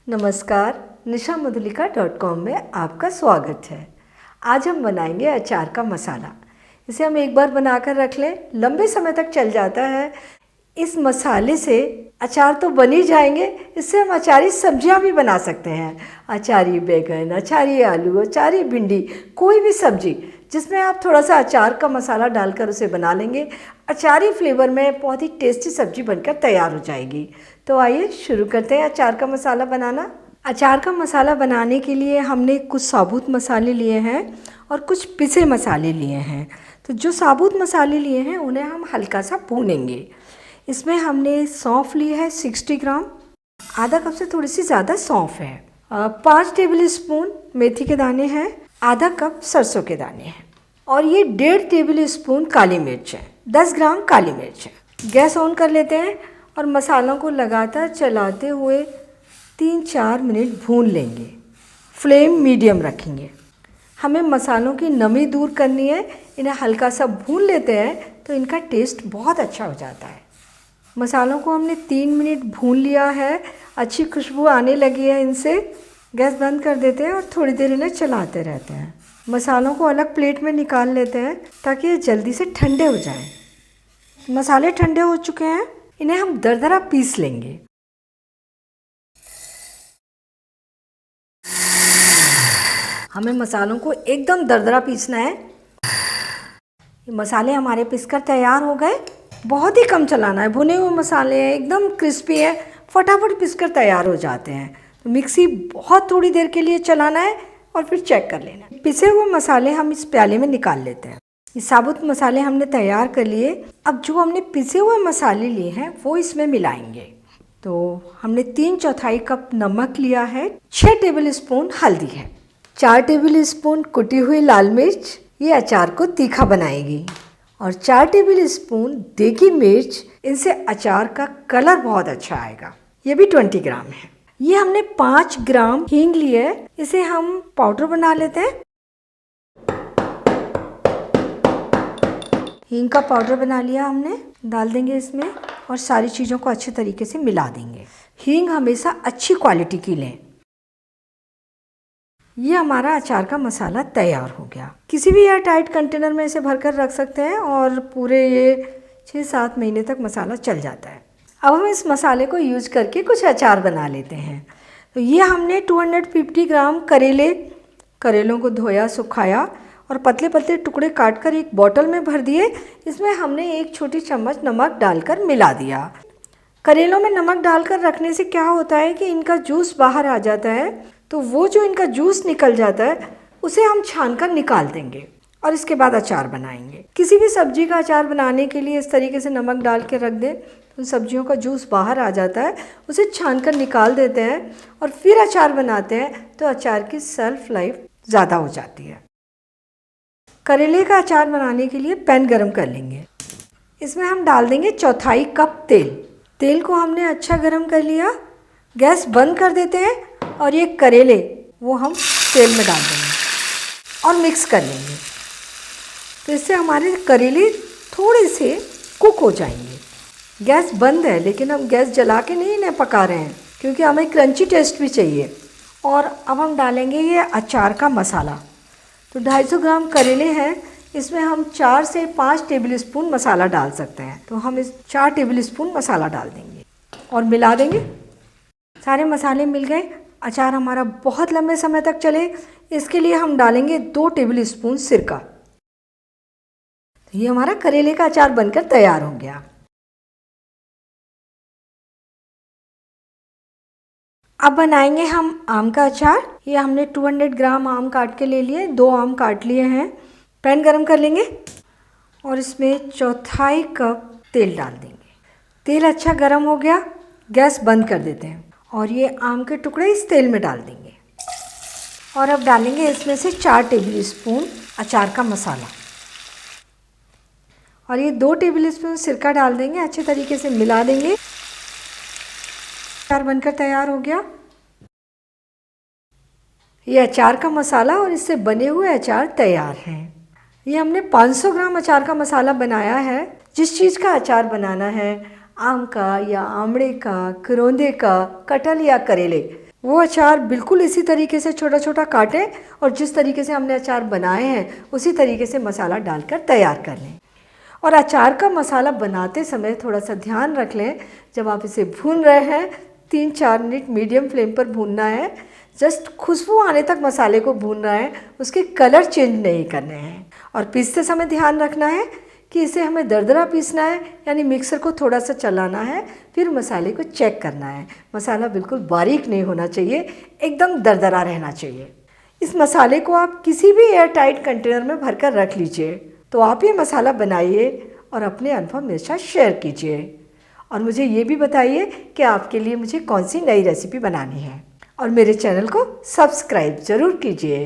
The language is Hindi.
नमस्कार, nishamudulika.com में आपका स्वागत है। आज हम बनाएंगे अचार का मसाला। इसे हम एक बार बनाकर रख लें, लंबे समय तक चल जाता है। इस मसाले से अचार तो बन ही जाएंगे, इससे हम अचारी सब्जियां भी बना सकते हैं। अचारी बैगन, अचारी आलू, अचारी भिंडी, कोई भी सब्जी जिसमें आप थोड़ा सा अचार का मसाला डालकर उसे बना लेंगे, अचारी फ्लेवर में बहुत ही टेस्टी सब्जी बनकर तैयार हो जाएगी। तो आइए शुरू करते हैं अचार का मसाला बनाना। अचार का मसाला बनाने के लिए हमने कुछ साबुत मसाले लिए हैं और कुछ पिसे मसाले लिए हैं। तो जो साबुत मसाले लिए हैं उन्हें हम हल्का सा भूनेंगे। इसमें हमने सौंफ ली है 60 ग्राम, आधा कप से थोड़ी सी ज़्यादा सौंफ है। 5 टेबल स्पून मेथी के दाने हैं, आधा कप सरसों के दाने हैं और ये 1.5 टेबल स्पून काली मिर्च है, 10 ग्राम काली मिर्च है। गैस ऑन कर लेते हैं और मसालों को लगातार चलाते हुए 3-4 मिनट भून लेंगे। फ्लेम मीडियम रखेंगे। हमें मसालों की नमी दूर करनी है। इन्हें हल्का सा भून लेते हैं तो इनका टेस्ट बहुत अच्छा हो जाता है। मसालों को हमने 3 मिनट भून लिया है, अच्छी खुशबू आने लगी है इनसे। गैस बंद कर देते हैं और थोड़ी देर इन्हें चलाते रहते हैं। मसालों को अलग प्लेट में निकाल लेते हैं ताकि ये जल्दी से ठंडे हो जाएं। मसाले ठंडे हो चुके हैं, इन्हें हम दरदरा पीस लेंगे। हमें मसालों को एकदम दरदरा पीसना है। मसाले हमारे पीसकर तैयार हो गए। बहुत ही कम चलाना है, भुने हुए मसाले हैं, एकदम क्रिस्पी है, फटाफट पीसकर तैयार हो जाते हैं। तो मिक्सी बहुत थोड़ी देर के लिए चलाना है और फिर चेक कर लेना है। पिसे हुए मसाले हम इस प्याले में निकाल लेते हैं। ये साबुत मसाले हमने तैयार कर लिए। अब जो हमने पिसे हुए मसाले लिए हैं वो इसमें मिलाएंगे। तो हमने 3/4 कप नमक लिया है, 6 टेबल स्पून हल्दी है, 4 टेबल स्पून कुटी हुई लाल मिर्च, ये अचार को तीखा बनाएगी, और 4 टेबल स्पून देगी मिर्च। इनसे अचार का कलर बहुत अच्छा आएगा। ये भी 20 ग्राम है। ये हमने 5 ग्राम हींग लिए है, इसे हम पाउडर बना लेते हैं। हींग का पाउडर बना लिया हमने, डाल देंगे इसमें और सारी चीज़ों को अच्छे तरीके से मिला देंगे। हींग हमेशा अच्छी क्वालिटी की लें। ये हमारा अचार का मसाला तैयार हो गया। किसी भी एयर टाइट कंटेनर में इसे भरकर रख सकते हैं और पूरे ये 6-7 महीने तक मसाला चल जाता है। अब हम इस मसाले को यूज करके कुछ अचार बना लेते हैं। तो ये हमने 250 ग्राम करेलों को धोया, सुखाया और पतले पतले टुकड़े काटकर एक बोतल में भर दिए। इसमें हमने 1 छोटी चम्मच नमक डालकर मिला दिया। करेलों में नमक डालकर रखने से क्या होता है कि इनका जूस बाहर आ जाता है। तो वो जो इनका जूस निकल जाता है उसे हम छानकर निकाल देंगे और इसके बाद अचार बनाएंगे। किसी भी सब्जी का अचार बनाने के लिए इस तरीके से नमक डाल के रख दें तो सब्जियों का जूस बाहर आ जाता है, उसे छानकर निकाल देते हैं और फिर अचार बनाते हैं तो अचार की शेल्फ लाइफ ज़्यादा हो जाती है। करेले का अचार बनाने के लिए पैन गरम कर लेंगे। इसमें हम डाल देंगे 1/4 कप तेल। तेल को हमने अच्छा गरम कर लिया। गैस बंद कर देते हैं और ये करेले वो हम तेल में डाल देंगे और मिक्स कर लेंगे। तो इससे हमारे करेले थोड़े से कुक हो जाएंगे। गैस बंद है लेकिन हम गैस जला के नहीं इन्हें पका रहे हैं क्योंकि हमें क्रंची टेस्ट भी चाहिए। और अब हम डालेंगे ये अचार का मसाला। तो 250 ग्राम करेले हैं, इसमें हम 4 से 5 टेबल स्पून मसाला डाल सकते हैं। तो हम इस 4 टेबल स्पून मसाला डाल देंगे और मिला देंगे। सारे मसाले मिल गए। अचार हमारा बहुत लंबे समय तक चले इसके लिए हम डालेंगे 2 टेबल स्पून सिरका। तो ये हमारा करेले का अचार बनकर तैयार हो गया। अब बनाएंगे हम आम का अचार। ये हमने 200 ग्राम आम काट के ले लिए, 2 आम काट लिए हैं। पैन गरम कर लेंगे और इसमें 1/4 कप तेल डाल देंगे। तेल अच्छा गरम हो गया, गैस बंद कर देते हैं और ये आम के टुकड़े इस तेल में डाल देंगे। और अब डालेंगे इसमें से 4 टेबल स्पून अचार का मसाला और ये 2 टेबल स्पून सिरका डाल देंगे। अच्छे तरीके से मिला देंगे। अचार बनकर तैयार हो गया। ये अचार का मसाला और इससे बने हुए अचार तैयार हैं। ये हमने 500 ग्राम अचार का मसाला बनाया है। जिस चीज़ का अचार बनाना है, आम का या आमड़े का, करौंदे का, कटहल या करेले, वो अचार बिल्कुल इसी तरीके से छोटा छोटा काटें और जिस तरीके से हमने अचार बनाए हैं उसी तरीके से मसाला डालकर तैयार कर लें। और अचार का मसाला बनाते समय थोड़ा सा ध्यान रख लें, जब आप इसे भून रहे हैं 3-4 मिनट मीडियम फ्लेम पर भूनना है। जस्ट खुशबू आने तक मसाले को भूनना है, उसके कलर चेंज नहीं करने हैं। और पीसते समय ध्यान रखना है कि इसे हमें दरदरा पीसना है, यानी मिक्सर को थोड़ा सा चलाना है, फिर मसाले को चेक करना है। मसाला बिल्कुल बारीक नहीं होना चाहिए, एकदम दरदरा रहना चाहिए। इस मसाले को आप किसी भी एयर टाइट कंटेनर में भरकर रख लीजिए। तो आप ये मसाला बनाइए और अपने अनुभव मेरे साथ शेयर कीजिए। और मुझे ये भी बताइए कि आपके लिए मुझे कौन सी नई रेसिपी बनानी है। और मेरे चैनल को सब्सक्राइब ज़रूर कीजिए।